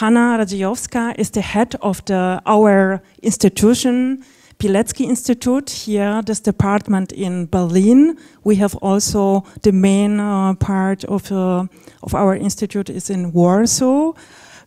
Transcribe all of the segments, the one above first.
Wanda Majewska is the head of our institution, Pilecki-Institut. Here, this department in Berlin. We have also the main part of our institute is in Warsaw.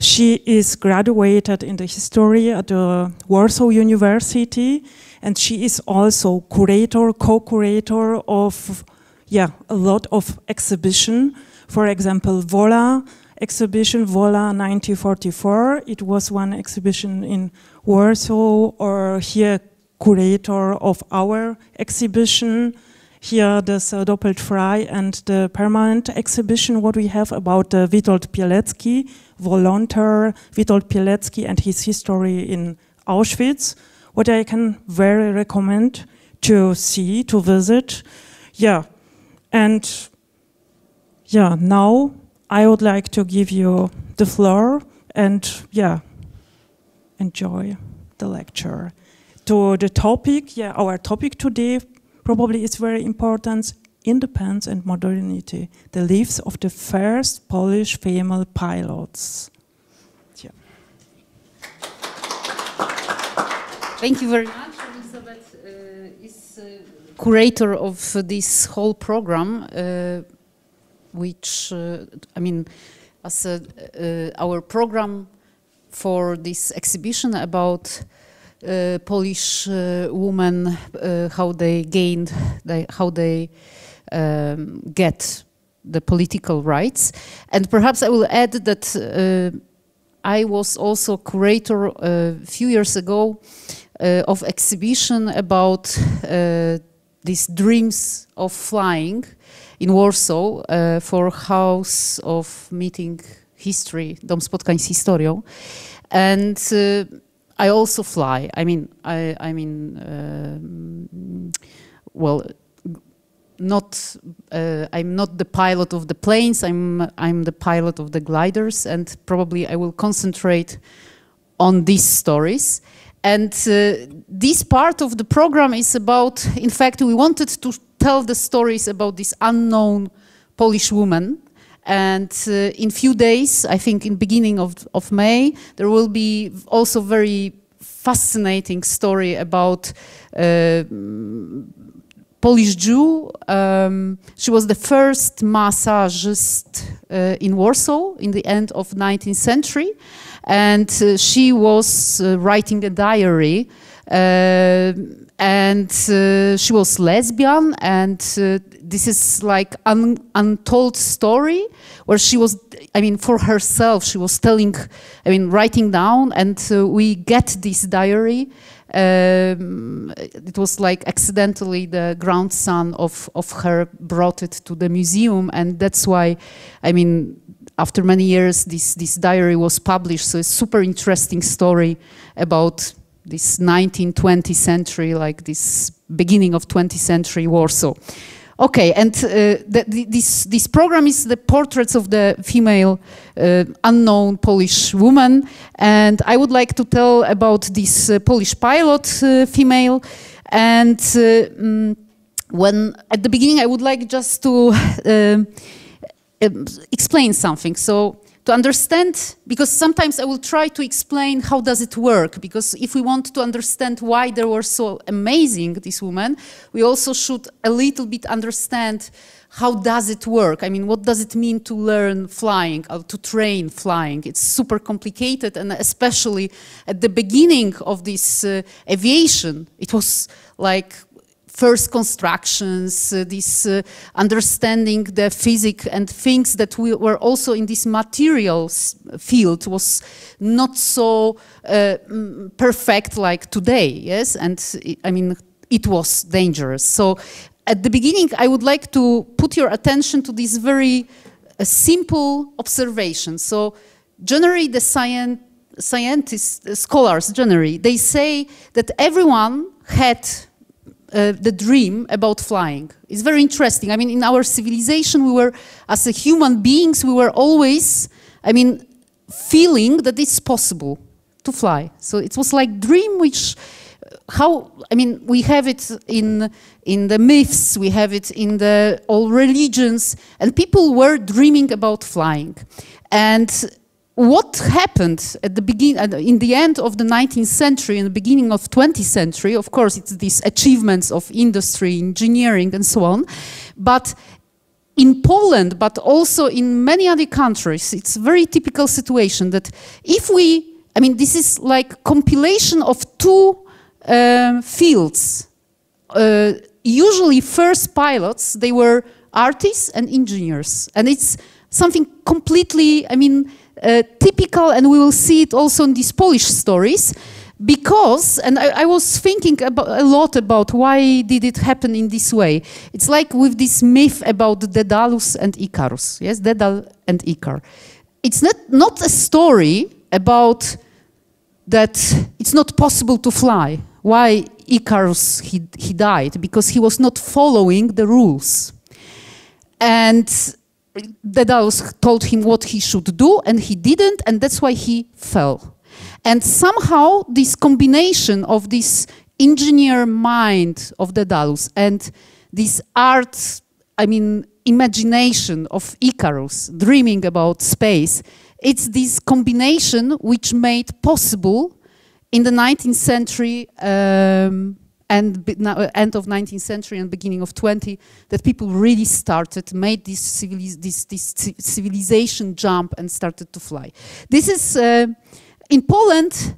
She is graduated in the history at the Warsaw University, and she is also curator, co-curator of a lot of exhibition. For example, Wola exhibition, Wola 1944. It was one exhibition in Warsaw, or here curator of our exhibition. Here there's Doppelt Frei and the permanent exhibition what we have about Witold Pilecki, volunteer Witold Pilecki and his history in Auschwitz, what I can very recommend to see, to visit. Yeah, and yeah, now I would like to give you the floor and enjoy the lecture. To the topic, our topic today probably is very important: independence and modernity, the lives of the first Polish female pilots. Yeah. Thank you very much. Elizabeth is curator of this whole program, which, I mean, as our program for this exhibition about Polish women, how they gained, how they get the political rights. And perhaps I will add that I was also curator a few years ago of exhibition about these dreams of flying in Warsaw for House of Meeting History, Dom Spotkań z Historią. And I also fly. Well, I'm not the pilot of the planes. I'm the pilot of the gliders, and probably I will concentrate on these stories. And this part of the program is about, in fact, we wanted to tell the stories about this unknown Polish woman. And in few days, I think in beginning of May, there will be also very fascinating story about Polish Jew. She was the first massagist in Warsaw in the end of 19th century. And she was writing a diary. And she was lesbian, and this is like untold story where she was, I mean, for herself, she was telling, I mean, writing down, and we get this diary. It was like accidentally the grandson of her brought it to the museum, and that's why, I mean, after many years, this diary was published. So it's a super interesting story about this 19th, 20th century, like this beginning of 20th century Warsaw. Okay, and this program is the portraits of the female unknown Polish woman, and I would like to tell about this Polish pilot female. And when at the beginning, I would like just to explain something. So, to understand, because sometimes I will try to explain how does it work, because if we want to understand why they were so amazing, this woman, we also should a little bit understand how does it work. I mean, what does it mean to learn flying, or to train flying? It's super complicated, and especially at the beginning of this aviation, it was like first constructions, this understanding the physics and things that we were also in this materials field was not so perfect like today, yes? And I mean, it was dangerous. So at the beginning, I would like to put your attention to this very simple observation. So generally the scientists, scholars generally, they say that everyone had the dream about flying. It's very interesting. I mean, in our civilization, we were, as a human beings, we were always, I mean, feeling that it's possible to fly. So it was like dream, which, how, I mean, we have it in the myths, we have it in all religions, and people were dreaming about flying. And what happened at the in the end of the 19th century and the beginning of 20th century, of course, it's these achievements of industry, engineering, and so on. But in Poland, but also in many other countries, it's a very typical situation that if we, I mean, this is like compilation of two fields. Usually first pilots, they were artists and engineers. And it's something completely, I mean, typical, and we will see it also in these Polish stories, because, and I was thinking a lot about why did it happen in this way. It's like with this myth about Daedalus and Icarus, yes, Daedal and Icar. It's not a story about that it's not possible to fly. Why Icarus, he died? Because he was not following the rules. And Daedalus told him what he should do, and he didn't, and that's why he fell. And somehow this combination of this engineer mind of Daedalus and this art, I mean, imagination of Icarus, dreaming about space, it's this combination which made possible in the 19th century and end of 19th century and beginning of 20, that people really made this civilization jump and started to fly. This is, in Poland,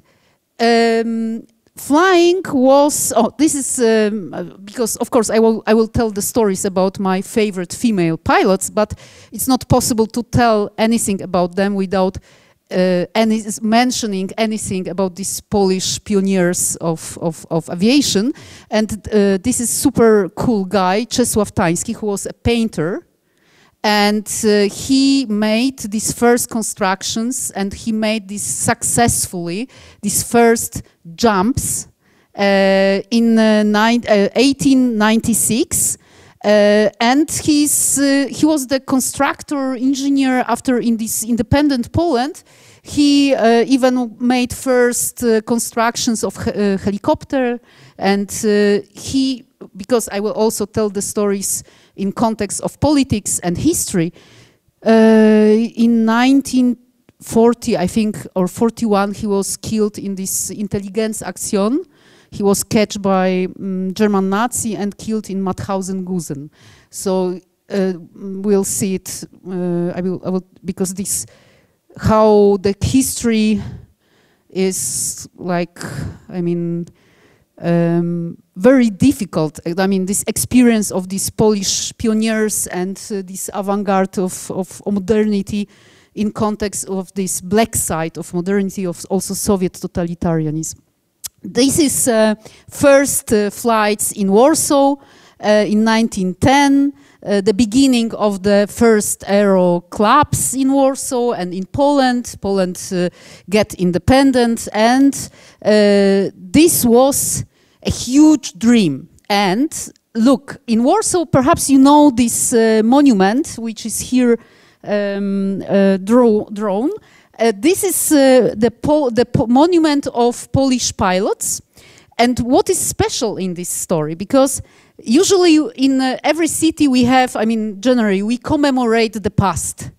flying was, this is, because of course I will tell the stories about my favorite female pilots, but it's not possible to tell anything about them without mentioning anything about these Polish pioneers of aviation. And this is super cool guy, Czesław Tański, who was a painter. And he made these first constructions, and he made this successfully, these first jumps in 1896. And he was the constructor, engineer after in this independent Poland. He even made first constructions of helicopter, and because I will also tell the stories in context of politics and history, in 1940, I think, or 41, he was killed in this Intelligenzaktion. He was catched by German Nazi and killed in Mauthausen-Gusen. So we'll see it. I will because this, how the history is like, I mean, very difficult. I mean, this experience of these Polish pioneers and this avant-garde of modernity in context of this black side of modernity, of also Soviet totalitarianism. This is first flights in Warsaw in 1910, the beginning of the first aero clubs in Warsaw and in Poland. Poland get independent, and this was a huge dream. And look, in Warsaw, perhaps you know this monument, which is here drawn. This is the monument of Polish pilots. And what is special in this story? Because usually in every city we have, I mean, generally, we commemorate the past.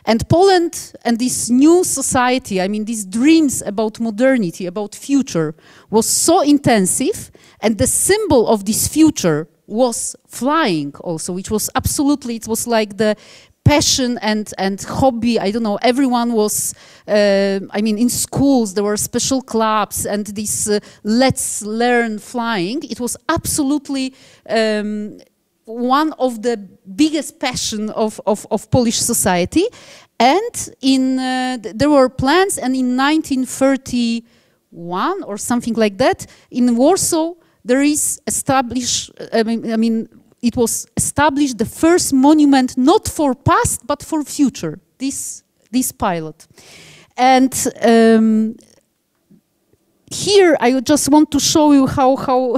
And Poland and this new society, I mean, these dreams about modernity, about future, was so intensive. And the symbol of this future was flying also, which was absolutely, it was like the passion and hobby. I don't know, everyone was, I mean, in schools there were special clubs and this let's learn flying. It was absolutely one of the biggest passion of Polish society. And there were plans, and in 1931 or something like that, in Warsaw there is established, I mean, it was established the first monument, not for past, but for future, this pilot. And here I just want to show you how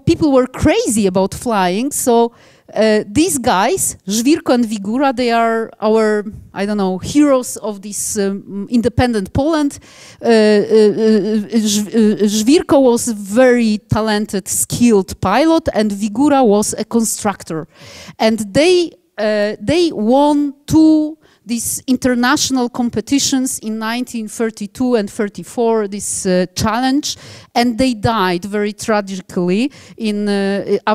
people were crazy about flying. So these guys, Żwirko and Wigura, they are our, I don't know, heroes of this independent Poland. Żwirko was a very talented, skilled pilot, and Wigura was a constructor. And they won these international competitions in 1932 and 34, this challenge, and they died very tragically in,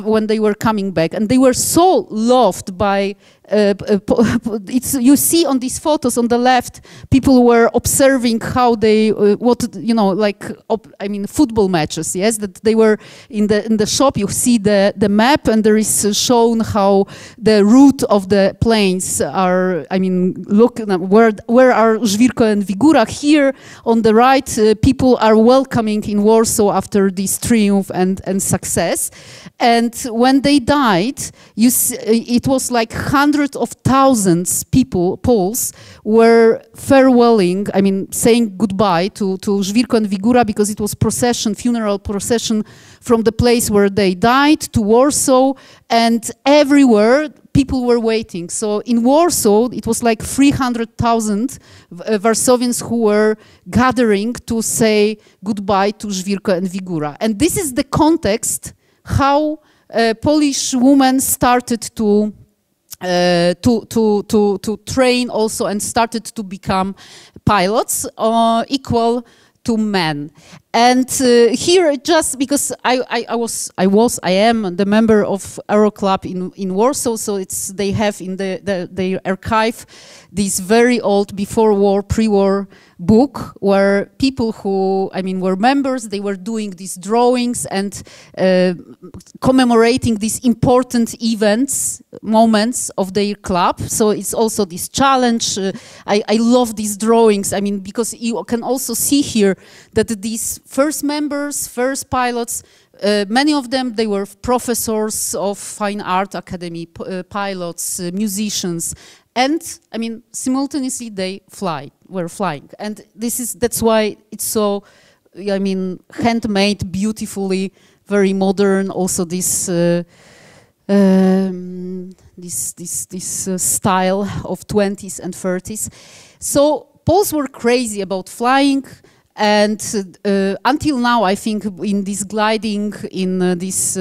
when they were coming back. And they were so loved by you see on these photos on the left, people were observing how they, I mean, football matches. Yes, that they were in the shop. You see the map, and there is shown how the route of the planes are. I mean, look where are Żwirko and Wigura. Here on the right, people are welcoming in Warsaw after this triumph and success. And when they died, you see, it was like hundreds of thousands Poles were farewelling, I mean, saying goodbye to Żwirko and Wigura, because it was funeral procession from the place where they died to Warsaw, and everywhere people were waiting. So in Warsaw, it was like 300,000 Warsawians who were gathering to say goodbye to Żwirko and Wigura. And this is the context how Polish women started to train also and started to become pilots equal to men. And here, just because I am the member of Aero Club in Warsaw, so they have in their archive this very old pre-war book where people who, I mean, were members, they were doing these drawings and commemorating these important moments of their club. So it's also this challenge. I love these drawings. I mean, because you can also see here that these first members, first pilots, many of them, they were professors of Fine Art Academy, pilots, musicians, and I mean, simultaneously they were flying. And that's why it's so, I mean, handmade, beautifully, very modern. Also this style of 20s and 30s. So Poles were crazy about flying. And until now, I think in this gliding, in this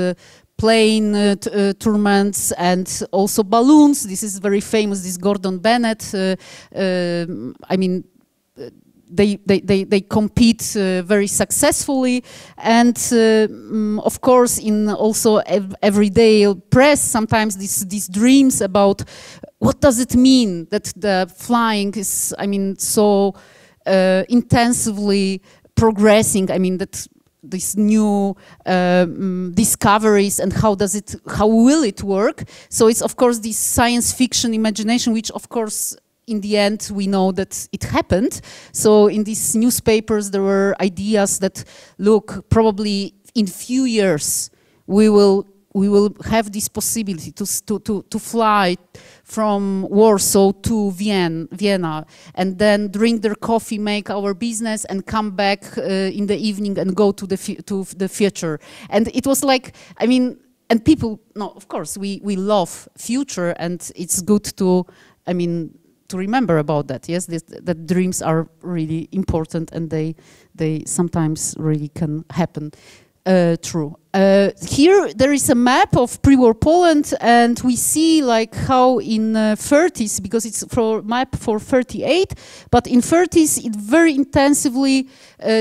plane tournaments and also balloons, this is very famous, this Gordon Bennett, I mean, they compete very successfully, and of course in also everyday press sometimes these dreams about what does it mean that the flying is, I mean, so intensively progressing. I mean, that these new discoveries, and how will it work? So it's of course this science fiction imagination, which of course in the end we know that it happened. So in these newspapers there were ideas that, look, probably in few years we will have this possibility to fly from Warsaw to Vienna, and then drink their coffee, make our business, and come back in the evening and go to the future. And it was like, I mean, and people, no, of course, we love future, and it's good to, I mean, to remember about that. Yes, that dreams are really important, and they sometimes really can happen. True. Here there is a map of pre-war Poland, and we see like how in 30s, because it's for map for 38, but in 30s it very intensively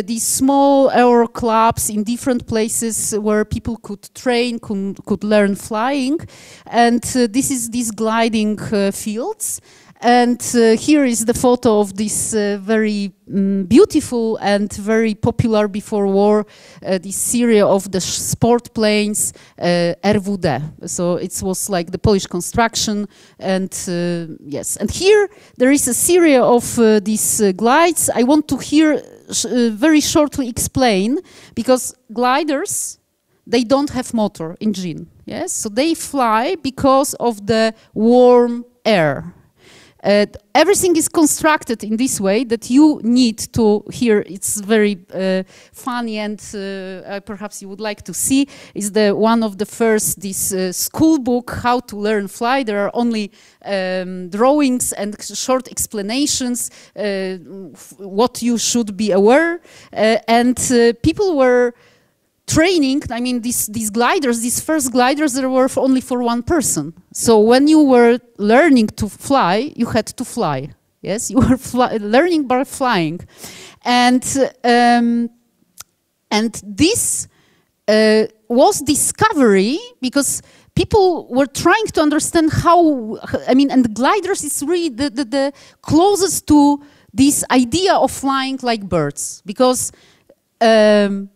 these small aero clubs in different places where people could train, could learn flying, and this is these gliding fields. And here is the photo of this very beautiful and very popular before war, this series of the sport planes, RWD. So it was like the Polish construction, and yes. And here there is a series of these glides. I want to here very shortly explain, because gliders, they don't have motor engine, yes? So they fly because of the warm air. Everything is constructed in this way that you need to, here it's very funny, and perhaps you would like to see, is one of the first, this school book, How to Learn Fly. There are only drawings and short explanations, what you should be aware, and people were training. I mean, these gliders, these first gliders, there were only for one person. So when you were learning to fly, you had to fly. Yes, you are learning by flying. And this was discovery because people were trying to understand how, I mean, and the gliders is really the closest to this idea of flying like birds, because the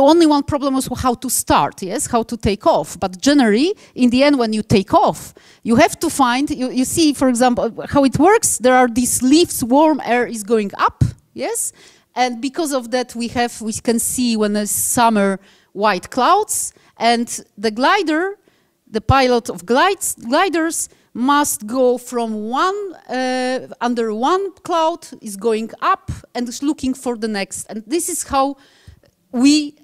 only one problem was how to start, yes, how to take off. But generally, in the end, when you take off, you have to find, you see, for example, how it works. There are these lifts, warm air is going up, yes, and because of that, we can see when it's summer white clouds, and the glider, the pilot of gliders, must go from under one cloud, is going up and is looking for the next. And this is how we,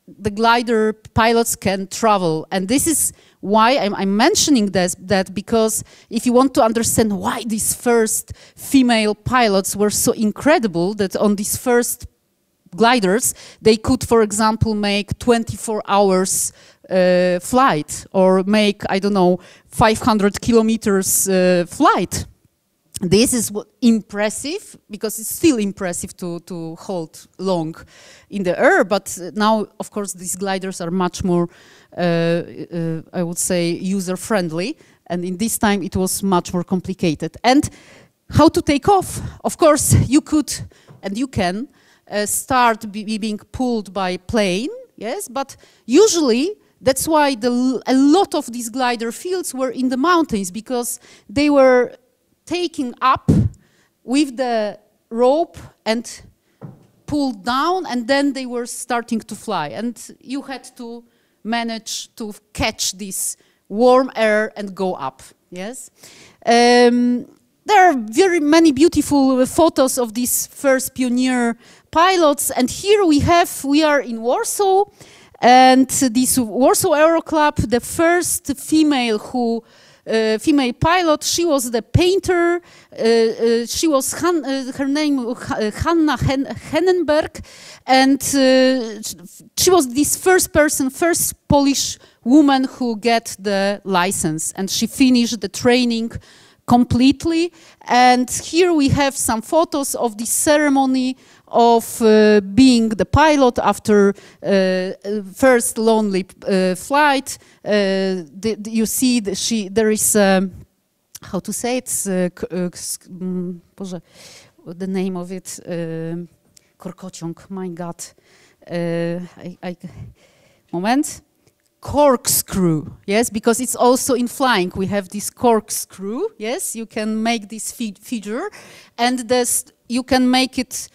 the glider pilots, can travel. And this is why I'm mentioning that because if you want to understand why these first female pilots were so incredible, that on these first gliders, they could, for example, make 24 hours flight, or make, I don't know, 500 kilometers flight. This is impressive, because it's still impressive to hold long in the air, but now, of course, these gliders are much more, I would say, user-friendly, and in this time it was much more complicated. And how to take off? Of course, you could, and you can, start being pulled by plane, yes, but usually that's why a lot of these glider fields were in the mountains, because they were taken up with the rope and pulled down, and then they were starting to fly. And you had to manage to catch this warm air and go up, yes? There are very many beautiful photos of these first pioneer pilots, and here we are in Warsaw, and this Warsaw Aero Club, the first female female pilot, she was the painter, she was, her name Hanna Hennenberg, and she was this first Polish woman who get the license, and she finished the training completely. And here we have some photos of the ceremony of being the pilot after first lonely flight. You see there is, how to say it, the name of it, korkociąg, my God. Moment. Corkscrew, yes, because it's also in flying. We have this corkscrew, yes, you can make this figure, and you can make it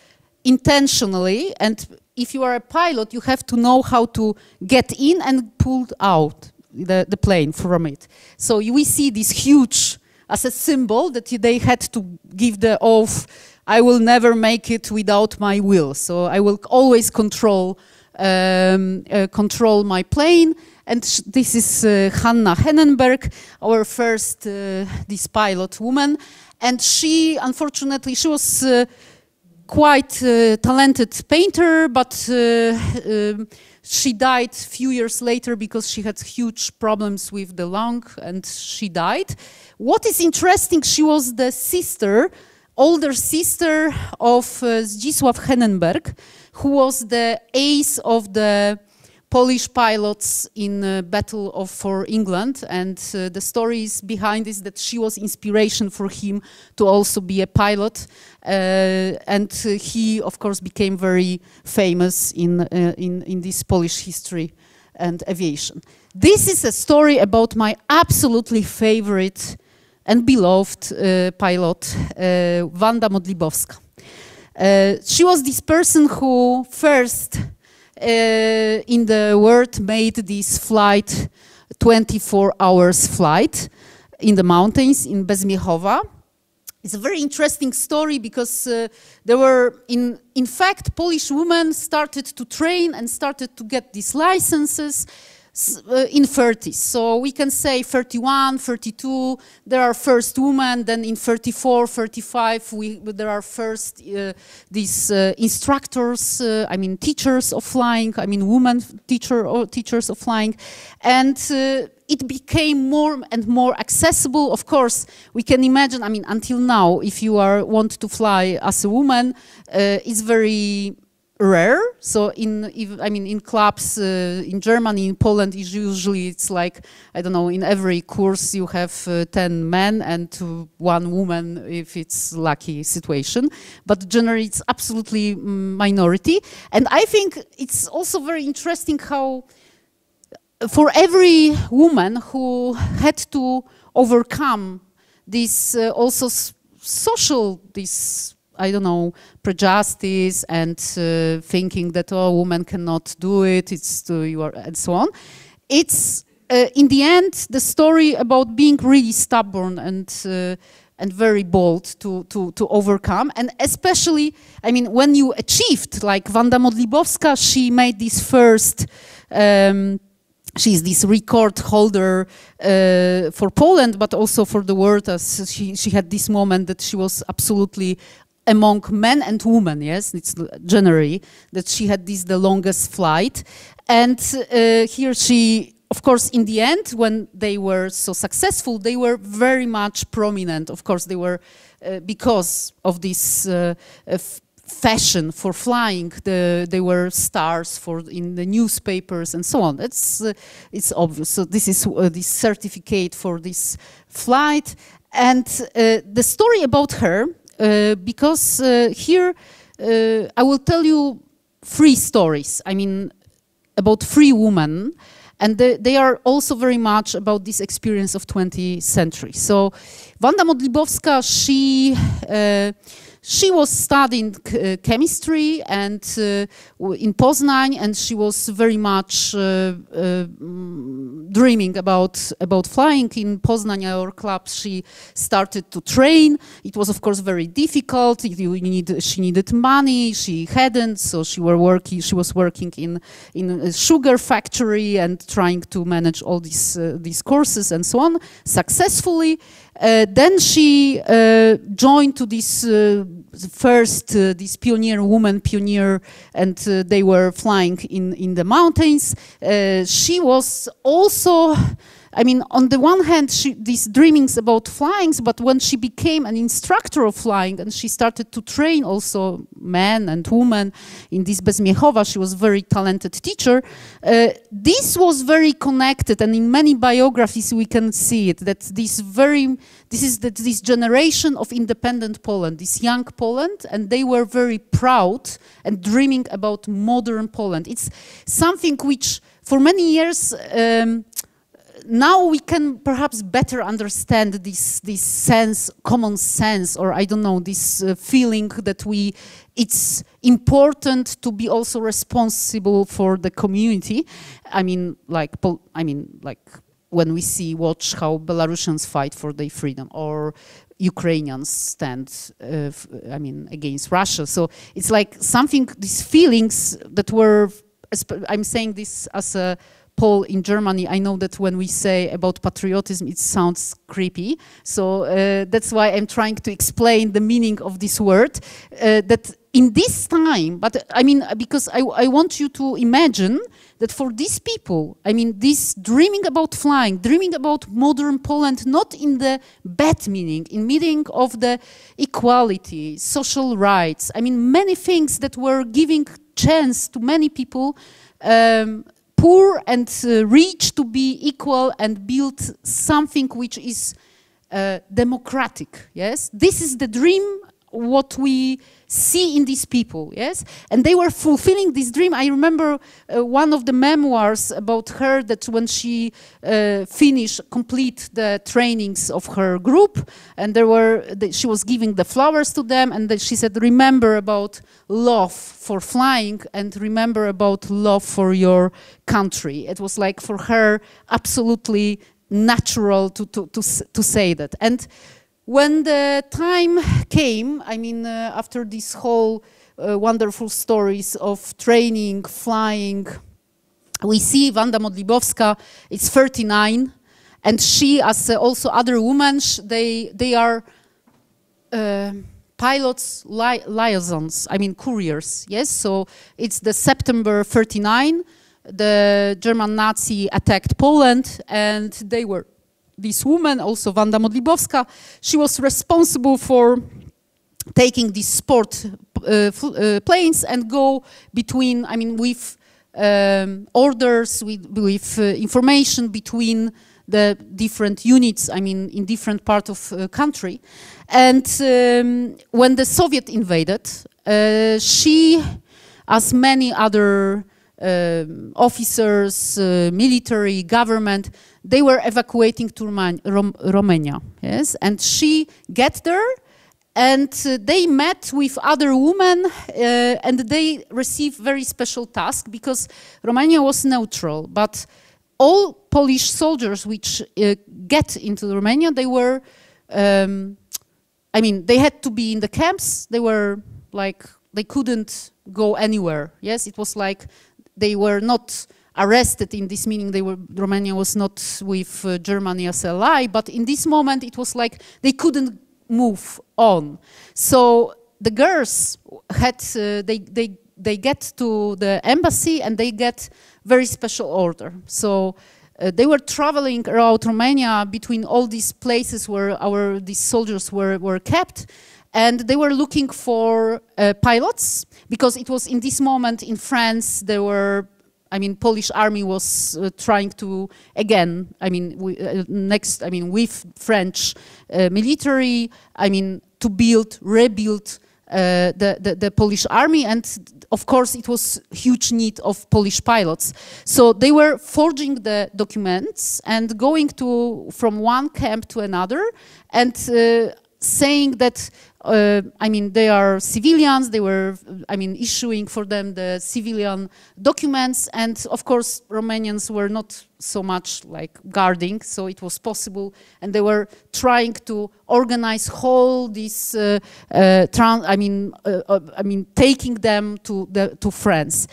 intentionally, and if you are a pilot, you have to know how to get in and pull out the plane from it. So we see this huge, as a symbol that they had to give the oath, I will never make it without my will, so I will always control my plane. And this is Hanna Hennenberg, our first this pilot woman, and she, unfortunately, she was quite talented painter, but she died a few years later because she had huge problems with the lung, and she died. What is interesting, she was the older sister of Zdzisław Hennenberg, who was the ace of the Polish pilots in Battle for England, and the stories behind is that she was inspiration for him to also be a pilot, and he, of course, became very famous in this Polish history and aviation. This is a story about my absolutely favorite and beloved pilot, Wanda Modlibowska. She was this person who first in the world made this flight, 24 hours flight in the mountains in Bezmiechowa. It's a very interesting story because there were, in fact, Polish women started to train and started to get these licenses in 30s. So we can say 31, 32, there are first women, then in 34, 35, there are first these instructors, I mean teachers of flying, I mean women teachers of flying. And it became more and more accessible. Of course, we can imagine, I mean, until now, if you want to fly as a woman, it's very rare. So in clubs in Germany, in Poland, usually it's like, I don't know, in every course you have 10 men and 1 woman if it's lucky situation. But generally it's absolutely minority. And I think it's also very interesting how for every woman who had to overcome this also social, this, I don't know, prejudice and thinking that, oh, women cannot do it, it's you are, and so on. It's in the end the story about being really stubborn and very bold to overcome, and especially, I mean, when you achieved, like Wanda Modlibowska, she made this first. She's this record holder for Poland, but also for the world, as she had this moment that she was absolutely among men and women, yes, it's generally, that she had the longest flight. And here she, of course, in the end, when they were so successful, they were very much prominent. Of course, they were, because of this fashion for flying, they were stars in the newspapers and so on. It's obvious. So this is this certificate for this flight. And the story about her, because here I will tell you 3 stories, I mean, about 3 women, and they are also very much about this experience of 20th century. So Wanda Modlibowska, she was studying chemistry and in Poznań, and she was very much dreaming about flying. In Poznań, our club, she started to train. It was, of course, very difficult. She needed money. She hadn't, so she was working in a sugar factory and trying to manage all these courses and so on successfully. Then she joined to this this woman pioneer, and they were flying in the mountains. She was also, I mean, on the one hand, these dreamings about flying, but when she became an instructor of flying and she started to train also men and women in this Bezmiechowa, she was a very talented teacher. This was very connected, and in many biographies we can see it, that this generation of independent Poland, this young Poland, and they were very proud and dreaming about modern Poland. It's something which for many years now we can perhaps better understand this sense, common sense, or I don't know, this feeling that it's important to be also responsible for the community. I mean, like when we watch how Belarusians fight for their freedom, or Ukrainians stand, I mean, against Russia. So it's like something, these feelings that were, I'm saying this as a Pole in Germany. I know that when we say about patriotism, it sounds creepy. So that's why I'm trying to explain the meaning of this word. That in this time, but I mean, because I want you to imagine that for these people, I mean, this dreaming about flying, dreaming about modern Poland, not in the bad meaning, in meaning of the equality, social rights, I mean, many things that were giving chance to many people, poor and rich, to be equal and build something which is democratic, yes? This is the dream, what we see in these people, yes? And they were fulfilling this dream. I remember one of the memoirs about her, that when she complete the trainings of her group, and she was giving the flowers to them, and she said, remember about love for flying and remember about love for your country. It was like for her absolutely natural to say that. And when the time came, I mean, after this whole wonderful stories of training, flying, we see Wanda Modlibowska is 39, and she, as also other women, they are pilots, liaisons, I mean couriers, yes? So it's the September 39, the German Nazi attacked Poland, and they were, this woman, also Wanda Modlibowska, she was responsible for taking these sport planes and go between, I mean, with orders, with information between the different units, I mean, in different parts of country. And when the Soviet invaded, she, as many other officers, military, government, they were evacuating to Romania, yes? And she get there, and they met with other women, and they received very special task, because Romania was neutral, but all Polish soldiers which get into Romania, they were, I mean, they had to be in the camps. They were like, they couldn't go anywhere. Yes, it was like they were not arrested in this meaning. Romania was not with Germany as an ally, but in this moment it was like they couldn't move on. So the girls had, they get to the embassy and they get very special order. So they were traveling around Romania between all these places where these soldiers were kept, and they were looking for pilots, because it was in this moment in France, there were, I mean, Polish army was trying to, again, I mean, with French military, I mean, to rebuild the Polish army, and of course it was huge need of Polish pilots. So they were forging the documents and going from one camp to another, and saying that I mean, they are civilians. They were, I mean, issuing for them the civilian documents, and of course Romanians were not so much like guarding, so it was possible, and they were trying to organize whole this taking them to France.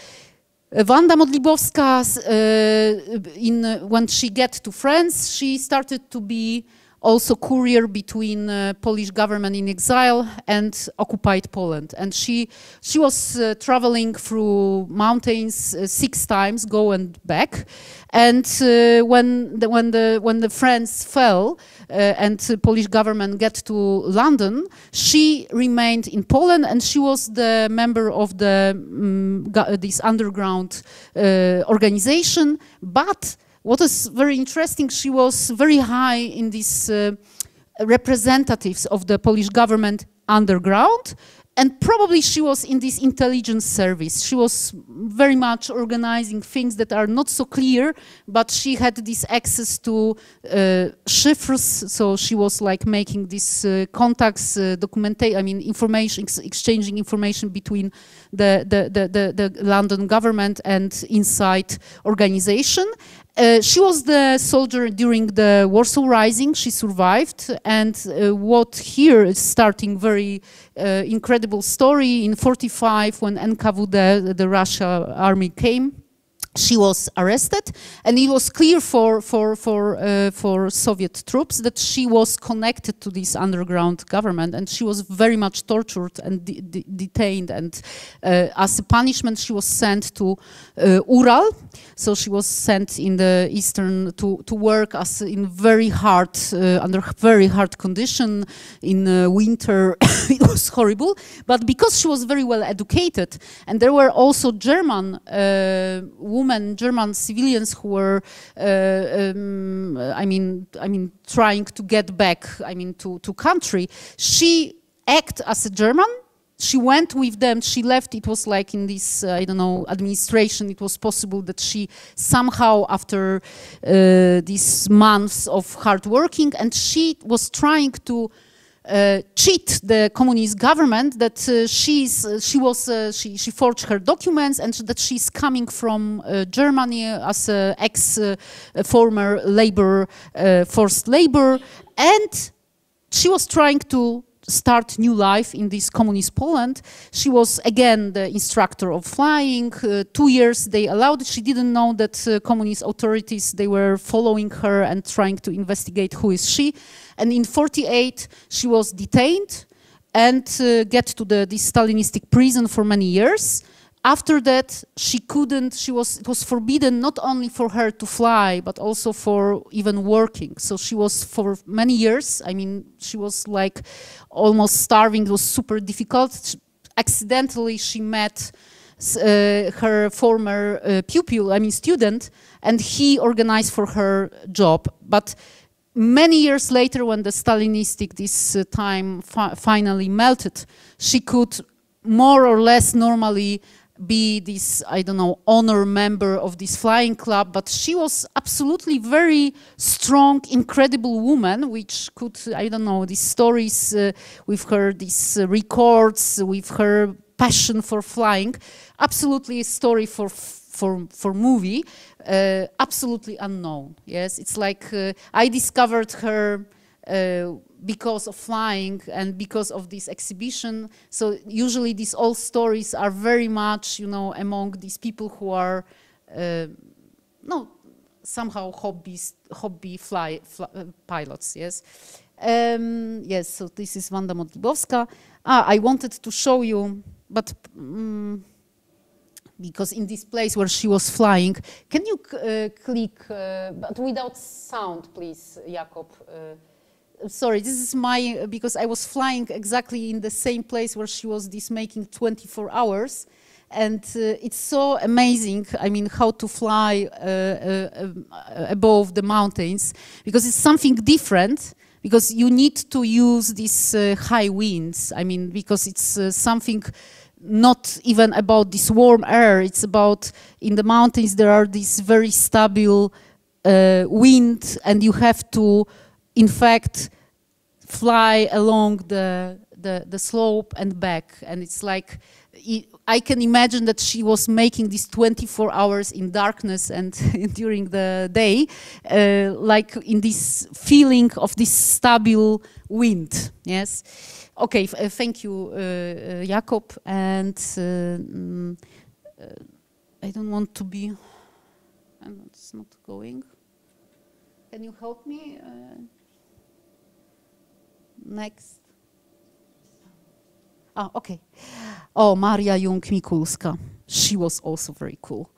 Wanda Modlibowska, when she get to France, she started to be also courier between Polish government in exile and occupied Poland. And she was traveling through mountains 6 times, go and back. And when the France fell and the Polish government get to London, she remained in Poland, and she was the member of this underground organization. But what is very interesting, she was very high in these representatives of the Polish government underground, and probably she was in this intelligence service. She was very much organizing things that are not so clear, but she had this access to chiffres, so she was like making these contacts, information, exchanging information between the London government and inside organization. She was the soldier during the Warsaw Rising. She survived, and what here is starting very incredible story. In 1945, when NKVD, the Russia army came, she was arrested, and it was clear for Soviet troops that she was connected to this underground government, and she was very much tortured and detained, and as a punishment she was sent to Ural. So she was sent in the eastern to work as in very hard under very hard condition in winter. It was horrible, but because she was very well educated, and there were also German German civilians who were, trying to get back, to country. She acted as a German. She went with them. She left. It was like in this, administration. It was possible that she somehow, after these months of hard working, and she was trying to cheat the communist government that she forged her documents, and that she's coming from Germany as a former labor forced labor, and she was trying to start new life in this communist Poland. She was again the instructor of flying. 2 years they allowed it. She didn't know that communist authorities, they were following her and trying to investigate who is she. And in 1948 she was detained and get to this Stalinistic prison for many years. after that, it was forbidden not only for her to fly, but also for even working. So she was for many years, I mean, she was like almost starving. It was super difficult. Accidentally, she met her former pupil, I mean student, and he organized for her job. But many years later, when the Stalinistic time finally melted, she could more or less normally be this, I don't know, honor member of this flying club, but she was absolutely very strong, incredible woman, which could, I don't know, these stories with her, these records, with her passion for flying, absolutely a story for movie, absolutely unknown. Yes, it's like I discovered her because of flying and because of this exhibition. So usually these old stories are very much, you know, among these people who are somehow hobby pilots. Yes, yes. So this is Wanda Modlibowska. I wanted to show you, but because in this place where she was flying, can you click, but without sound, please, Jakob. Sorry, this is because I was flying exactly in the same place where she was making 24 hours. And it's so amazing, I mean, how to fly above the mountains, because it's something different, because you need to use these high winds. I mean, because it's something not even about this warm air, it's about in the mountains there are this very stable wind, and you have to in fact fly along the slope and back. And it's like, I can imagine that she was making these 24 hours in darkness and during the day, like in this feeling of this stable wind. Yes. Okay, thank you, Jakob. And I don't want to be, and it's not going. Can you help me? Next. Okay. Oh, Maria Jung-Mikulska. She was also very cool.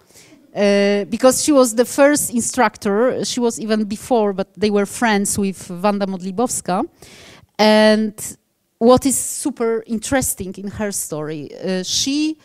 Because she was the first instructor. She was even before, but they were friends with Wanda Modlibowska. And what is super interesting in her story, she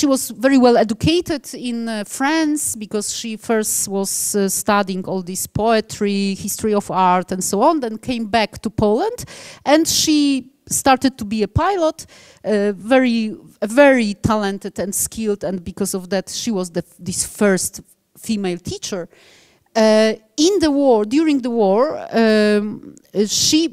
was very well educated in France, because she first was studying all this poetry, history of art and so on, then came back to Poland, and she started to be a pilot, very talented and skilled, and because of that she was this first female teacher. In the war, during the war, she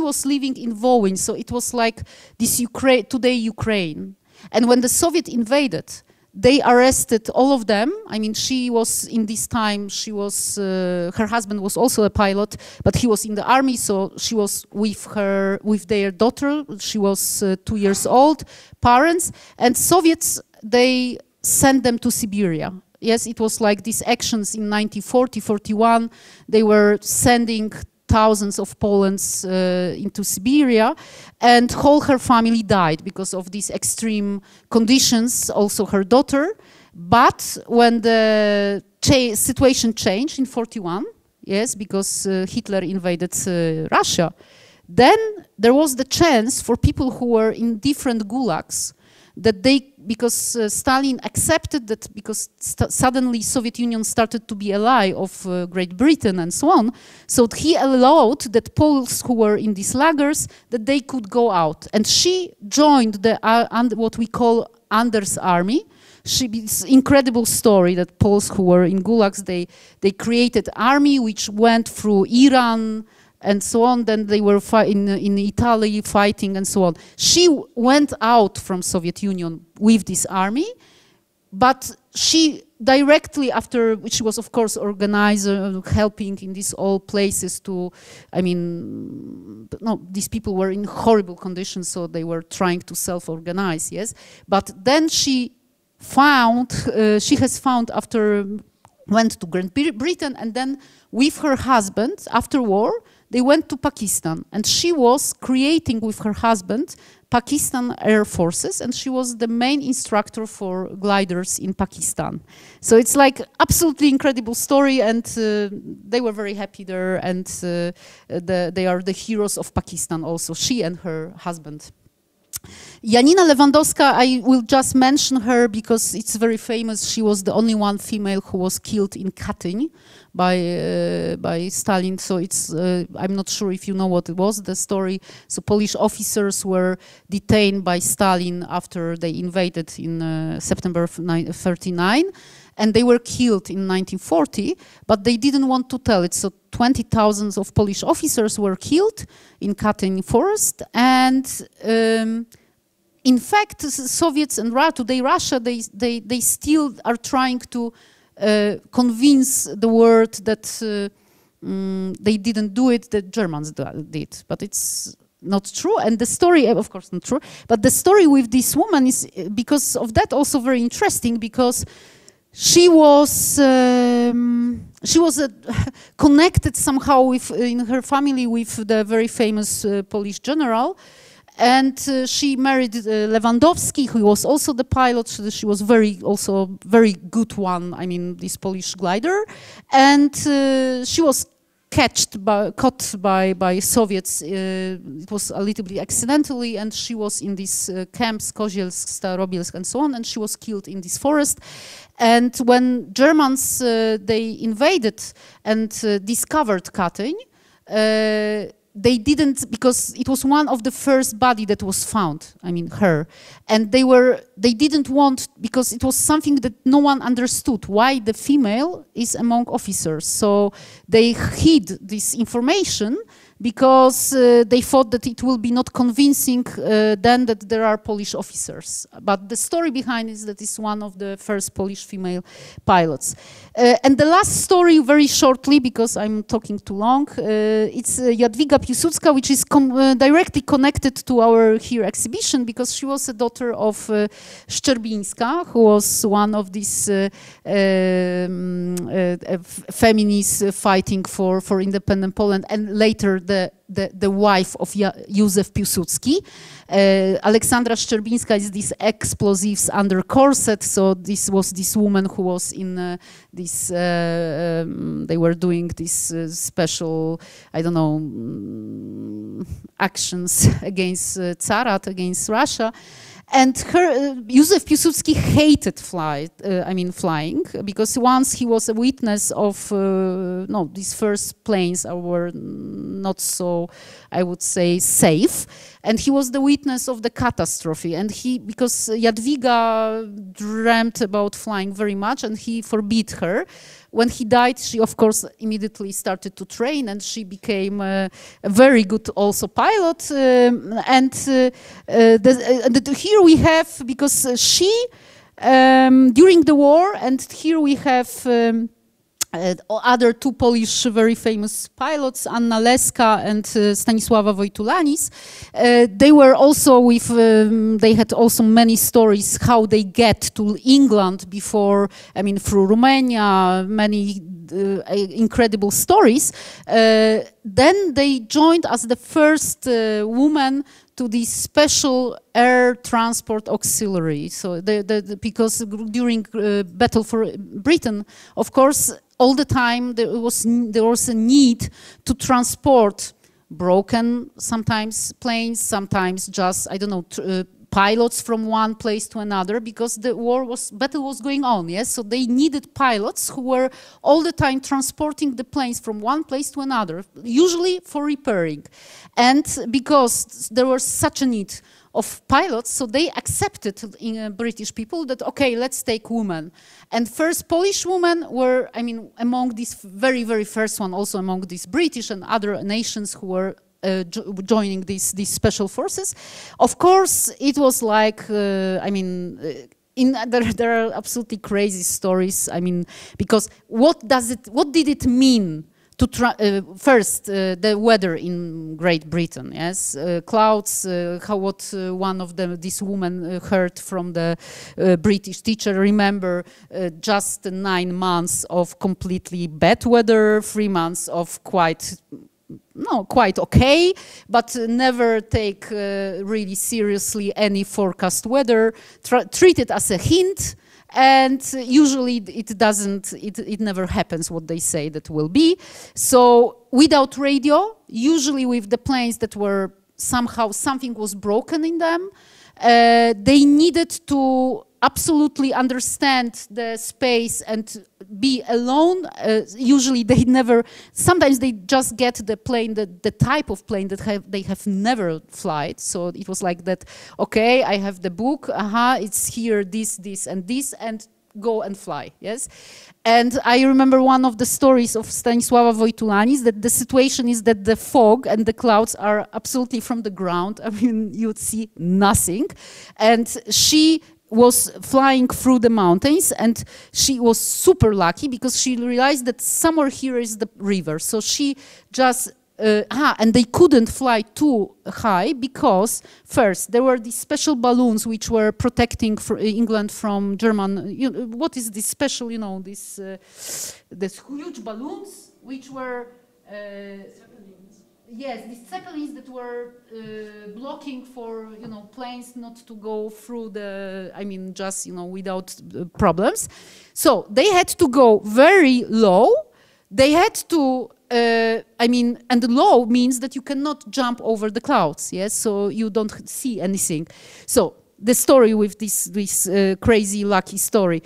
was living in Wołyń, so it was like this Ukraine. And when the Soviet invaded, they arrested all of them. I mean, she was in this time, her husband was also a pilot, but he was in the army, so she was with their daughter. She was 2 years old, parents, and Soviets, they sent them to Siberia. Yes, it was like these actions in 1940, 41. They were sending thousands of Poles into Siberia, and her family died because of these extreme conditions, also her daughter. But when the situation changed in 41, yes, because Hitler invaded Russia, then there was the chance for people who were in different gulags that because Stalin accepted that, because suddenly Soviet Union started to be ally of Great Britain and so on, so he allowed that Poles who were in these lagers, that they could go out. And she joined what we call Anders army. It's incredible story that Poles who were in gulags, they created army which went through Iran and so on. Then they were in Italy fighting and so on. She went out from Soviet Union with this army, but she directly after, she was of course organizer, helping in these all places to, I mean, no, these people were in horrible conditions, so they were trying to self-organize, yes. But then she has found after, went to Great Britain, and then with her husband after war, they went to Pakistan, and she was creating with her husband Pakistan Air Forces, and she was the main instructor for gliders in Pakistan. So it's like absolutely incredible story, and they were very happy there, and they are the heroes of Pakistan also, she and her husband. Janina Lewandowska, I will just mention her because it's very famous. She was the only one female who was killed in Katyń by Stalin. So it's, I'm not sure if you know what it was, the story. So Polish officers were detained by Stalin after they invaded in September 39. And they were killed in 1940, but they didn't want to tell it. So 20,000 of Polish officers were killed in Katyń forest. And in fact, Soviets and today Russia, they still are trying to convince the world that they didn't do it, the Germans did. But it's not true, and the story, of course not true, but the story with this woman is, because of that, also very interesting, because she was connected somehow with, in her family, with the very famous Polish general, and she married Lewandowski, who was also the pilot. She was also very good one. I mean, this Polish glider, and she was caught by Soviets. It was a little bit accidentally, and she was in these camps, Kozielsk, Starobielsk, and so on, and she was killed in this forest. And when Germans they invaded and discovered Katyń, they didn't, because it was one of the first body that was found, I mean her, and they didn't want, because it was something that no one understood, why the female is among officers. So they hid this information because they thought that it will be not convincing then that there are Polish officers. But the story behind is that it's one of the first Polish female pilots. And the last story, very shortly, because I'm talking too long, it's Jadwiga Piłsudska, which is directly connected to our here exhibition, because she was a daughter of Szczerbińska, who was one of these feminists fighting for independent Poland, and later the wife of Józef Piłsudski. Alexandra Szczerbińska is this explosives under corset, so this was this woman who was in this, they were doing this special, I don't know, actions against Tsarat, against Russia. And Józef Piłsudski hated flying, because once he was a witness of, these first planes were not so, I would say, safe. And he was the witness of the catastrophe. And because Jadwiga dreamt about flying very much, and he forbid her. When he died, she, of course, immediately started to train, and she became a very good also pilot. Here we have, because she, during the war, and here we have other two Polish very famous pilots, Anna Leska and Stanisława Wojtulanis. They were also with, they had also many stories how they get to England before, I mean, through Romania, many incredible stories. Then they joined as the first woman to the special air transport auxiliary. So because during battle for Britain, of course, all the time there was a need to transport broken, sometimes planes, sometimes just, I don't know, pilots from one place to another, because the battle was going on, yes? So they needed pilots who were all the time transporting the planes from one place to another, usually for repairing. And because there was such a need of pilots, so they accepted British people that, okay, let's take women. And first Polish women were, I mean, among these very, very first one, also among these British and other nations who were joining these special forces. Of course, it was like, I mean, there are absolutely crazy stories. I mean, because what did it mean to first the weather in Great Britain? Yes, clouds. What one of these women heard from the British teacher. Remember, just 9 months of completely bad weather, 3 months of quite no, quite okay, but never take really seriously any forecast weather, treat it as a hint, and usually it never happens what they say that will be. So without radio, usually with the planes that were somehow something was broken in them, they needed to absolutely understand the space and be alone. Usually they never, sometimes they just get the plane, the type of plane that they have never flight. So it was like that, okay, I have the book, it's here, this, and this, and go and fly, yes? And I remember one of the stories of Stanisława Wojtulanis, that the situation is that the fog and the clouds are absolutely from the ground. I mean, you'd see nothing. And she was flying through the mountains, and she was super lucky because she realized that somewhere here is the river. So she just, and they couldn't fly too high because first there were these special balloons which were protecting England from German, what is this special, this huge balloons which were, yes, these zeppelins that were blocking for, planes not to go through the, just, without problems. So they had to go very low. They had to, and low means that you cannot jump over the clouds, yes? So you don't see anything. So the story with this crazy lucky story,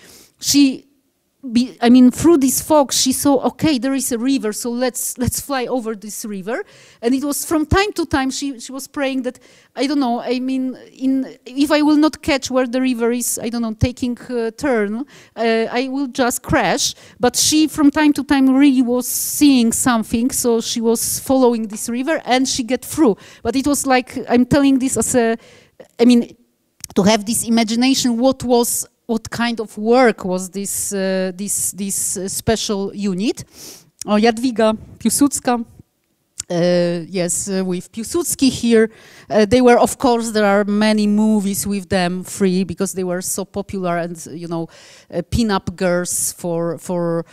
through this fog, she saw, okay, there is a river, so let's fly over this river. And it was from time to time, she was praying that, I don't know, if I will not catch where the river is, I don't know, taking a turn, I will just crash. But she, from time to time, really was seeing something, so she was following this river, and she get through. But it was like, I'm telling this as to have this imagination, what kind of work was this special unit? Jadwiga Piłsudska. Yes, with Piłsudski here. They were, of course, there are many movies with them free because they were so popular, and pin-up girls for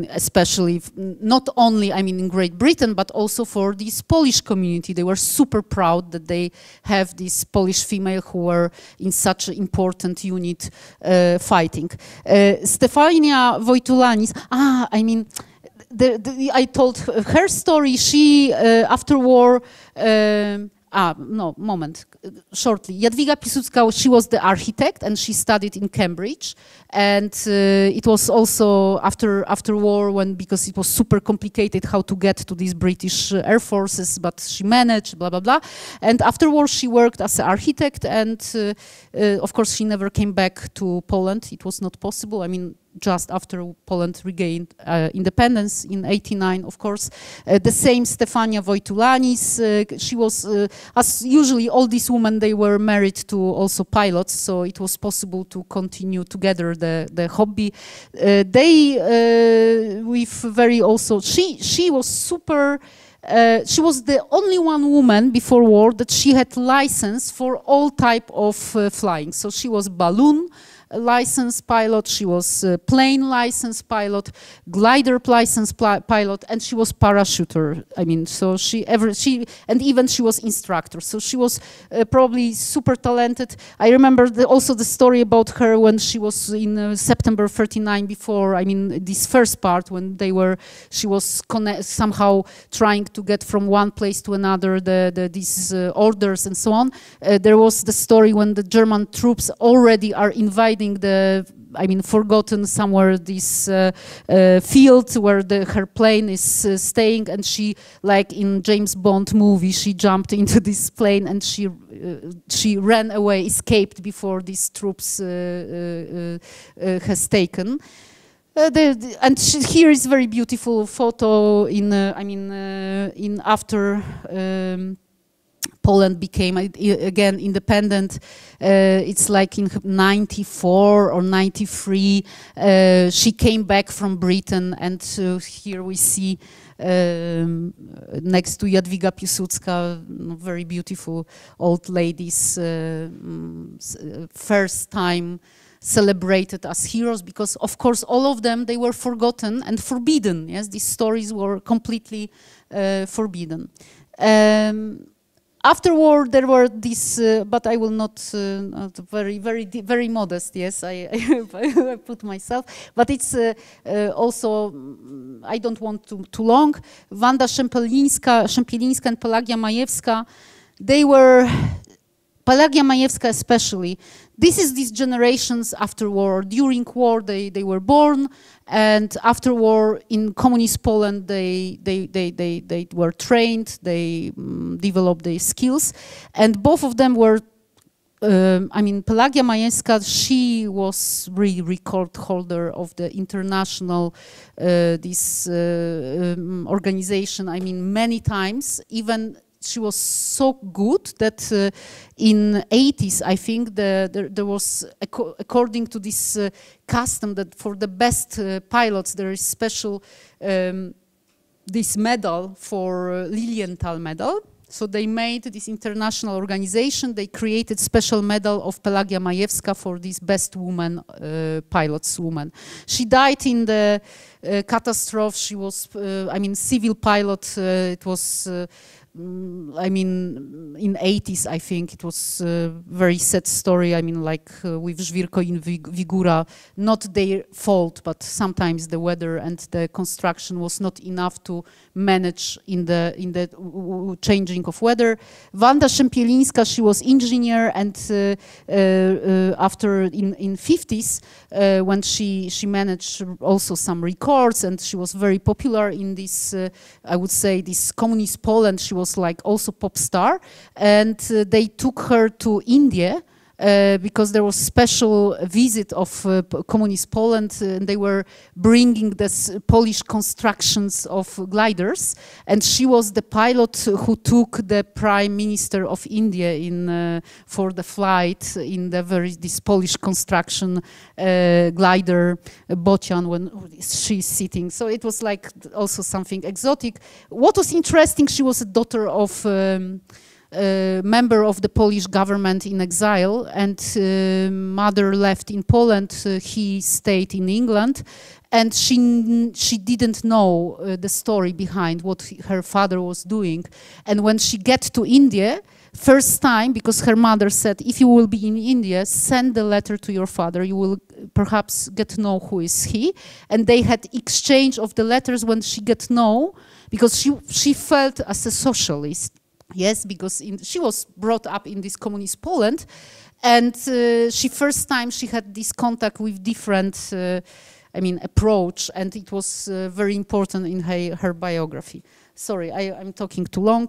especially not only in Great Britain but also for this Polish community. They were super proud that they have this Polish female who were in such an important unit fighting. Stefania Wojtulanis. I told her story. She, after war, shortly. Jadwiga Piłsudska, she was the architect, and she studied in Cambridge. And it was also after war, because it was super complicated how to get to these British air forces, but she managed, blah, blah, blah. And after war, she worked as an architect, and of course, she never came back to Poland. It was not possible. Just after Poland regained independence in '89, of course. The same Stefania Wojtulanis, she was, as usually all these women, they were married to also pilots, so it was possible to continue together the hobby. She was super, she was the only one woman before war that she had license for all type of flying. So she was balloon licensed pilot, she was plane licensed pilot, glider licensed pilot, and she was parachuter. So and even she was instructor. So she was probably super talented. I remember also the story about her when she was in September '39 before, this first part when she was somehow trying to get from one place to another, these orders and so on. There was the story when the German troops already are invading forgotten somewhere this field where her plane is staying, and she, like in James Bond movie, she jumped into this plane and she ran away, escaped before these troops has taken. And here is very beautiful photo in after Poland became again independent. It's like in '94 or '93. She came back from Britain, and here we see next to Jadwiga Piłsudska, very beautiful old ladies, first time celebrated as heroes, because of course all of them, they were forgotten and forbidden. Yes, these stories were completely forbidden. Afterward, there were these, but I will not, very modest, yes, I put myself, but it's also, I don't want too long. Wanda Szempielińska and Pelagia Majewska, they were, Pelagia Majewska especially, this is these generations after war. During war, they were born, and after war in communist Poland, they were trained, they developed their skills, and both of them were, I mean, Pelagia Majewska, she was really record holder of the international, this organization, I mean, many times, even she was so good that in 80s, I think, there was, according to this custom, that for the best pilots, there is special, this medal for Lilinethal Medal. So they made this international organization, they created special medal of Pelagia Majewska for this best woman, pilots woman. She died in the catastrophe. She was, I mean, civil pilot. It was, I mean, in 80s, I think it was a very sad story. I mean, like with Żwirko in Wigura, not their fault, but sometimes the weather and the construction was not enough to manage in the changing of weather. Wanda Szempielińska, she was engineer, and after in 50s, when she managed also some records, and she was very popular in this, I would say, this communist Poland. She was like also pop star, and they took her to India because there was special visit of communist Poland, and they were bringing this Polish constructions of gliders, and she was the pilot who took the Prime Minister of India in for the flight in the this Polish construction glider Bocian when she's sitting. So it was like also something exotic. What was interesting, she was a daughter of member of the Polish government in exile, and mother left in Poland, he stayed in England, and she didn't know the story behind what her father was doing. And when she get to India, first time, because her mother said, if you will be in India, send the letter to your father, you will perhaps get to know who is he. And they had exchange of the letters when she get to know, because she felt as a socialist. Yes, because she was brought up in this communist Poland, and first time she had this contact with different, I mean, approach, and it was very important in her biography. Sorry, I'm talking too long.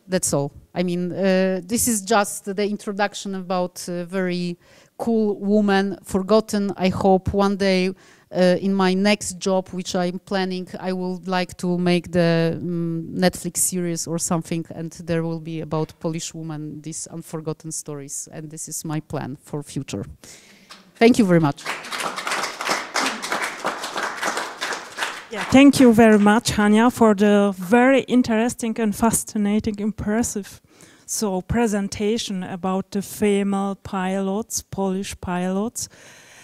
That's all. I mean, this is just the introduction about a very cool woman, forgotten. I hope one day in my next job, which I'm planning, I would like to make the Netflix series or something, and there will be about Polish women, these unforgotten stories, and this is my plan for future. Thank you very much. Yeah, thank you very much, Hania, for the very interesting and fascinating, impressive presentation about the female pilots, Polish pilots.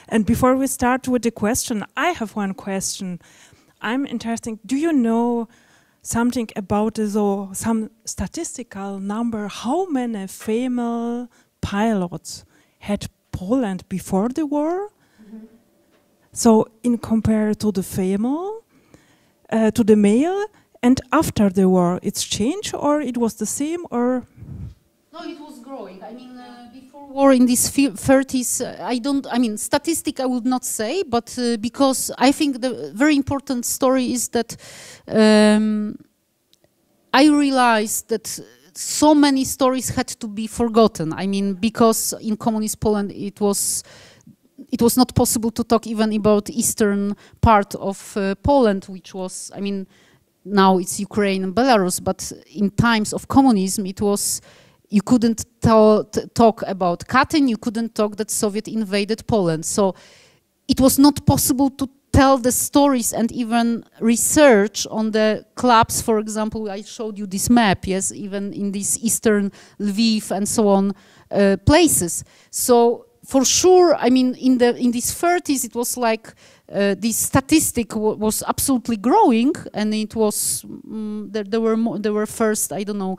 And before we start with the question, I have one question. I'm interested, do you know something about some statistical number, how many female pilots had Poland before the war? Mm-hmm. So in compared to the female, to the male, and after the war, it's changed, or it was the same, or? No, it was growing. I mean, before war in these 30s, I mean, statistic I would not say, but because I think the very important story is that I realized that so many stories had to be forgotten. I mean, because in communist Poland it was not possible to talk even about eastern part of Poland, which was, I mean, now it's Ukraine and Belarus, but in times of communism it was, you couldn't talk about Katyn, you couldn't talk that Soviet invaded Poland. So it was not possible to tell the stories and even research on the clubs. For example, I showed you this map, yes, even in these eastern Lviv and so on places. So for sure, I mean, in these 30s, it was like this statistic was absolutely growing, and it was there were first, I don't know,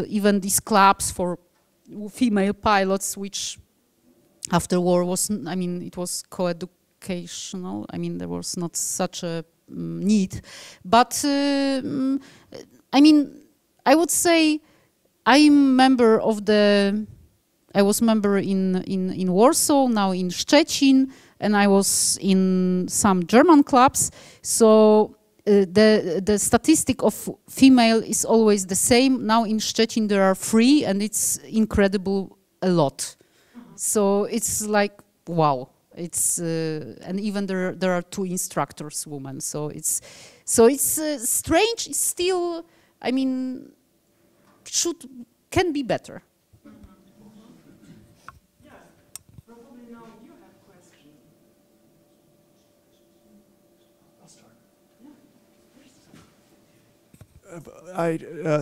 even these clubs for female pilots, which after war was, I mean, it was co-educational. I mean, there was not such a need, but I mean, I would say I'm member of the. I was member in Warsaw, now in Szczecin, and I was in some German clubs. So the statistic of female is always the same. Now in Szczecin there are 3, and it's incredible a lot. So it's like wow. It's and even there are 2 instructors, women. So it's strange. It's still, I mean, can be better.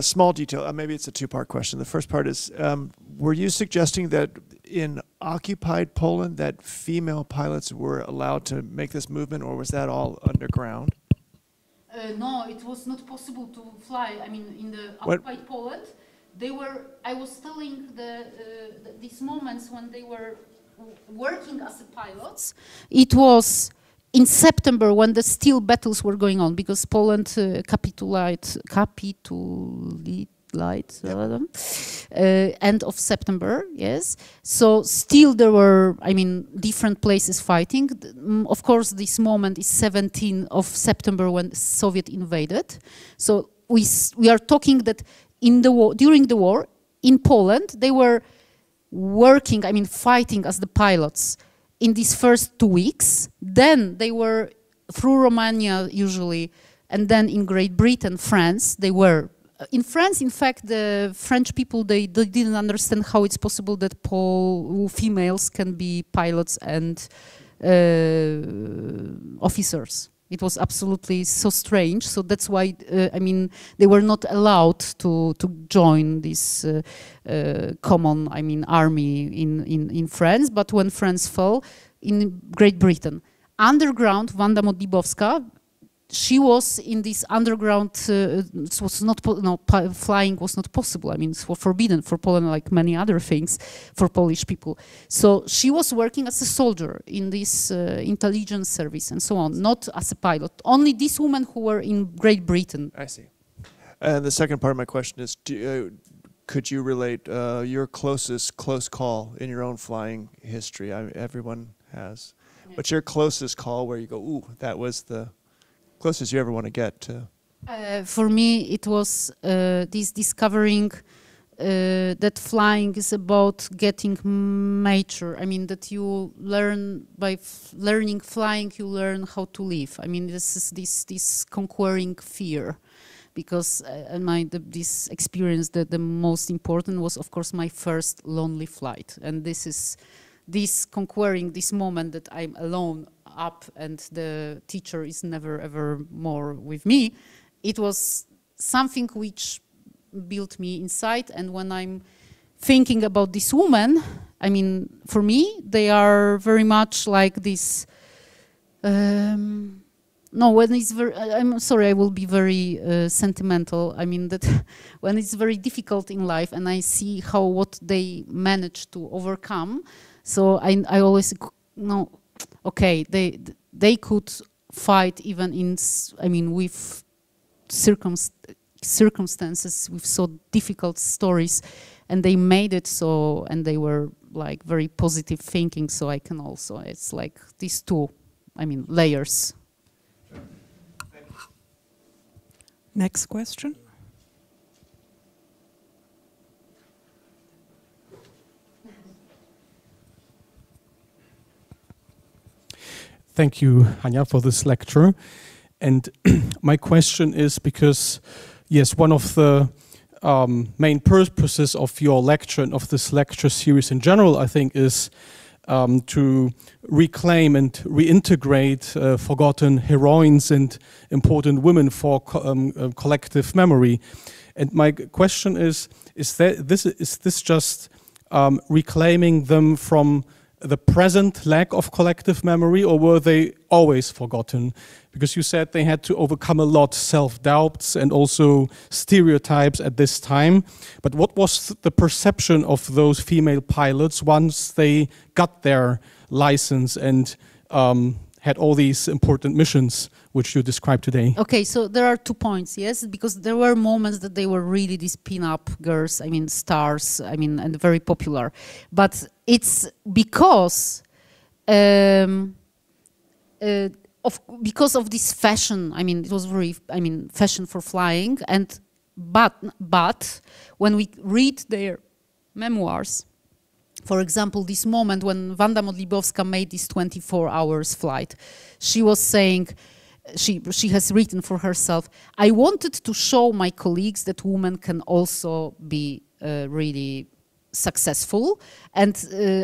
Small detail, maybe it's a 2-part question. The first part is, were you suggesting that in occupied Poland that female pilots were allowed to make this movement, or was that all underground? No, it was not possible to fly. I mean, in the occupied Poland, they were, I was telling these moments when they were working as pilots, it was in September when the steel battles were going on, because Poland capitulated end of September, yes. So still there were, I mean, different places fighting. Of course, this moment is 17th of September when Soviet invaded. So we are talking that in the war, during the war in Poland, they were working, I mean, fighting as the pilots in these first 2 weeks. Then they were through Romania usually, and then in Great Britain, France, they were. In France, in fact, the French people, they didn't understand how it's possible that females can be pilots and officers. It was absolutely so strange. So that's why, I mean, they were not allowed to join this common, I mean, army in France. But when France fell, in Great Britain, underground, Wanda Modlibowska, she was in this underground. It was not flying was not possible. I mean, it was forbidden for Poland, like many other things for Polish people. So she was working as a soldier in this intelligence service and so on, not as a pilot. Only these women who were in Great Britain. I see. And the second part of my question is, could you relate your close call in your own flying history? everyone has. Yeah. What's your closest call where you go, ooh, that was the closest you ever want to get to? For me, it was this discovering that flying is about getting mature. I mean, that you learn by learning flying, you learn how to live. I mean, this is this conquering fear. Because this experience, the most important was, of course, my first lonely flight. And this conquering this moment that I'm alone up and the teacher is never ever more with me. It was something which built me inside. And when I'm thinking about this woman, I mean, for me, they are very much like this. No, when it's very, I'm sorry, I will be very sentimental. I mean that when it's very difficult in life and I see what they manage to overcome, so I always know, okay, they could fight even in, I mean, with circumstances, with so difficult stories, and they made it so, and they were like very positive thinking. So I can also, it's like these two, I mean, layers. Next question. Thank you, Anja, for this lecture. And my question is because, yes, one of the main purposes of your lecture and of this lecture series in general, I think, is to reclaim and reintegrate forgotten heroines and important women for collective memory. And my question is this just reclaiming them from the present lack of collective memory, or were they always forgotten? Because you said they had to overcome a lot, self-doubts and also stereotypes at this time. But what was the perception of those female pilots once they got their license and had all these important missions which you described today? Okay, so there are 2 points, yes, because there were moments that they were really these pin-up girls, I mean, stars, I mean, and very popular. But it's because of this fashion. I mean, it was very, I mean, fashion for flying. And but when we read their memoirs, for example, this moment when Wanda Modlibowska made this 24 hours flight, she was saying, she has written for herself, I wanted to show my colleagues that women can also be really successful. And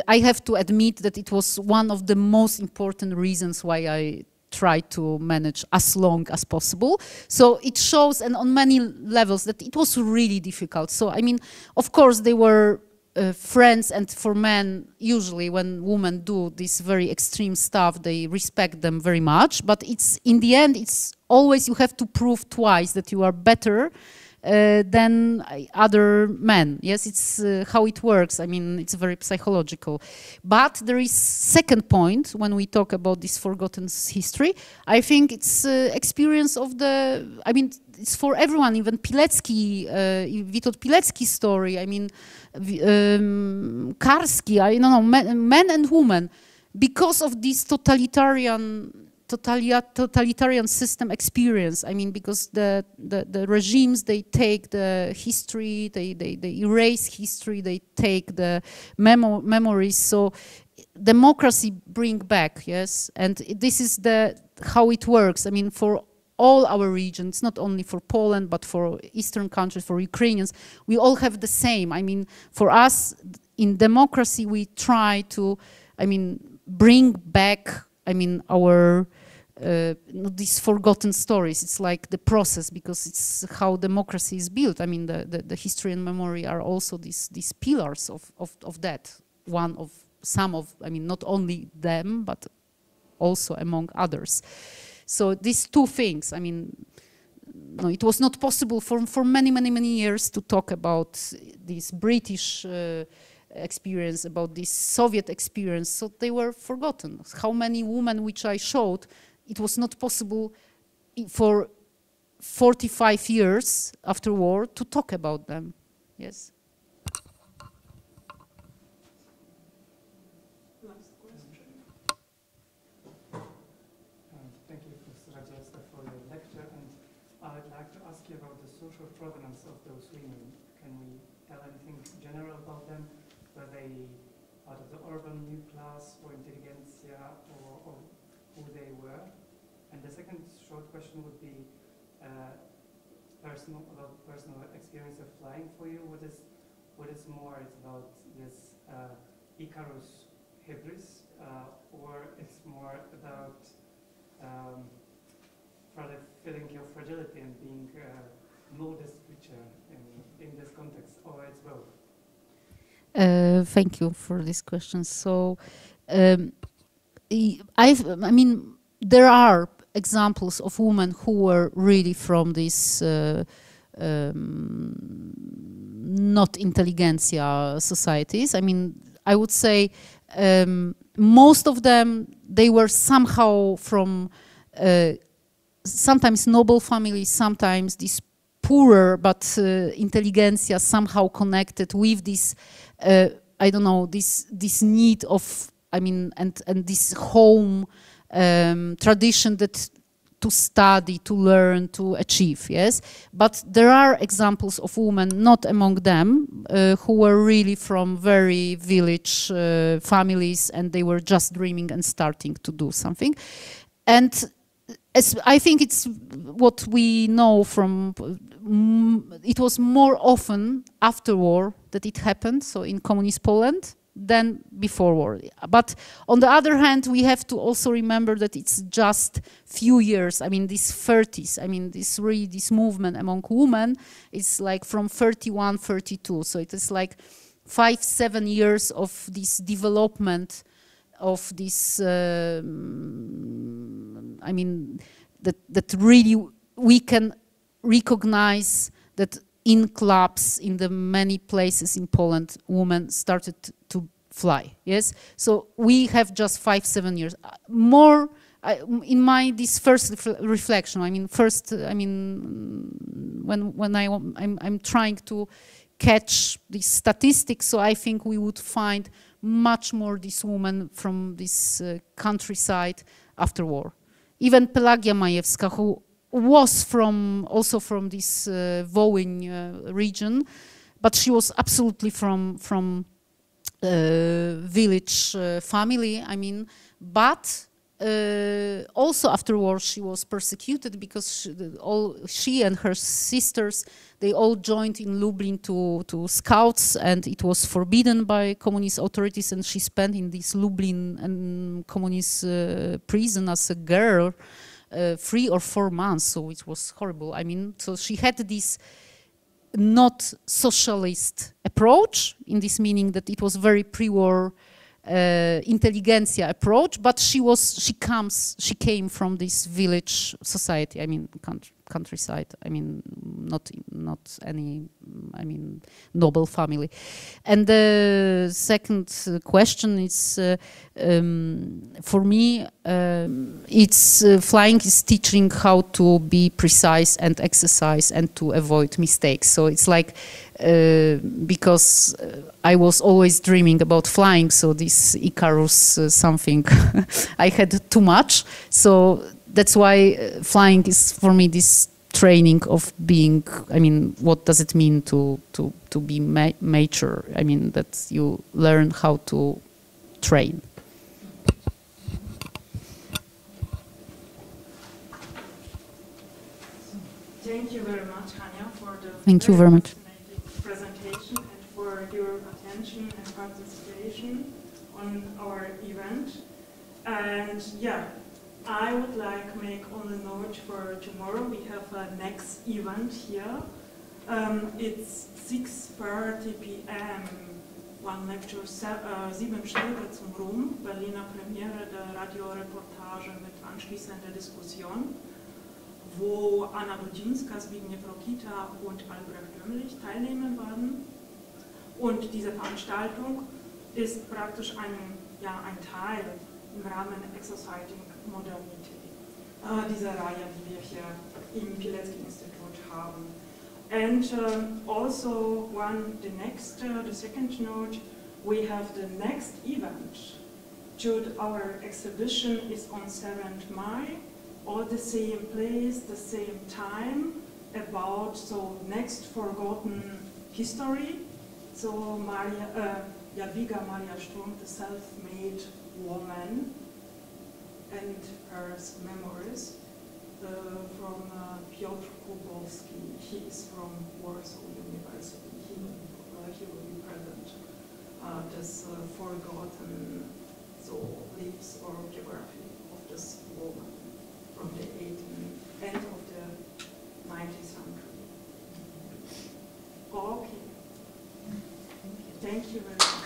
I have to admit that it was one of the most important reasons why I tried to manage as long as possible. So it shows, and on many levels, that it was really difficult. So, I mean, of course, they were friends, and for men, usually when women do this very extreme stuff, they respect them very much. But it's, in the end, it's always, you have to prove twice that you are better than other men. Yes, it's how it works. I mean, it's very psychological. But there is second point when we talk about this forgotten history. I think it's experience of the, I mean, it's for everyone, even Pilecki, Witold Pilecki's story, I mean, Karski, I don't know, men and women, because of this totalitarian system experience. I mean, because the regimes, they take the history, they erase history, they take the memories. So democracy bring back, yes, and this is how it works. I mean, for all our regions, not only for Poland, but for Eastern countries, for Ukrainians, we all have the same. I mean, for us, in democracy, we try to, I mean, bring back, I mean, our, these forgotten stories. It's like the process, because it's how democracy is built. I mean, the history and memory are also these pillars of that. One of, some of, I mean, not only them, but also among others. So these two things, I mean, no, it was not possible for many years to talk about this British experience, about this Soviet experience, so they were forgotten. How many women which I showed, it was not possible for 45 years after war to talk about them, yes. Thank you, Professor Majewska, for your lecture, and I'd like to ask you about the social provenance of those women. Can we tell anything general about them? Were they out of the urban new class or intelligentsia, or who they were? And the second short question would be personal experience of flying for you. What is more? It's about this Icarus hybris, or it's more about feeling your fragility and being a modest creature in this context, or it's both? Thank you for this question. So, I mean, there are examples of women who were really from this not intelligentsia societies. I mean, I would say most of them, they were somehow from sometimes noble families, sometimes this poorer but intelligentsia, somehow connected with this, I don't know, this need of, I mean, and this home tradition that to study, to learn, to achieve, yes? But there are examples of women, not among them, who were really from very village families, and they were just dreaming and starting to do something. And I think it's what we know from, it was more often after war that it happened, so in communist Poland, than before war. But on the other hand, we have to also remember that it's just few years. I mean, these 30s, I mean, this movement among women is like from 31, 32. So it is like 5-7 years of this development of this, I mean, that really we can recognize that in clubs, in the many places in Poland, women started to fly. Yes, so we have just 5-7 years more. In my this first reflection, I mean, when I'm trying to catch these statistics, so I think we would find much more these women from this countryside after war. Even Pelagia Majewska, who was also from this Wołyń region, but she was absolutely from village family. I mean, but also after war she was persecuted because she and her sisters, they all joined in Lublin to scouts, and it was forbidden by communist authorities, and she spent in this Lublin communist prison as a girl 3 or 4 months, so it was horrible. I mean, so she had this not socialist approach, in this meaning that it was very pre-war intelligentsia approach, but she came from this village society, I mean countryside, I mean not any, I mean, noble family. And the second question is for me it's flying is teaching how to be precise and exercise and to avoid mistakes. So it's like because I was always dreaming about flying, so this Icarus something I had too much, so that's why flying is for me this training of being, I mean, what does it mean to be mature? I mean, that you learn how to train. Thank you very much, Hania, for the Thank you very much. presentation and for your attention and participation on our event. And yeah, I would like to make on the note for tomorrow. We have a next event here. It's 6:30 p.m. One lecture, 7 Stunden zum Ruhm, Berliner Premiere der Radioreportage mit anschließender Diskussion, wo Anna Budzinska, Zbigniew Rokita und Albrecht Dömlich teilnehmen werden. Und diese Veranstaltung ist praktisch ein Teil im Rahmen Exercising Modernity, dieser Reihe, die wir hier im Pilecki-Institut haben. And also the second note, we have the next event. Our exhibition is on 7th May, all the same place, the same time, about next forgotten history. So Jadwiga Maria Sturm, the self-made woman, and her memories from Piotr Kubowski. He is from Warsaw University. He will be present. This forgotten lives or biography of this woman from the end of the 19th century. Okay. Thank you very much.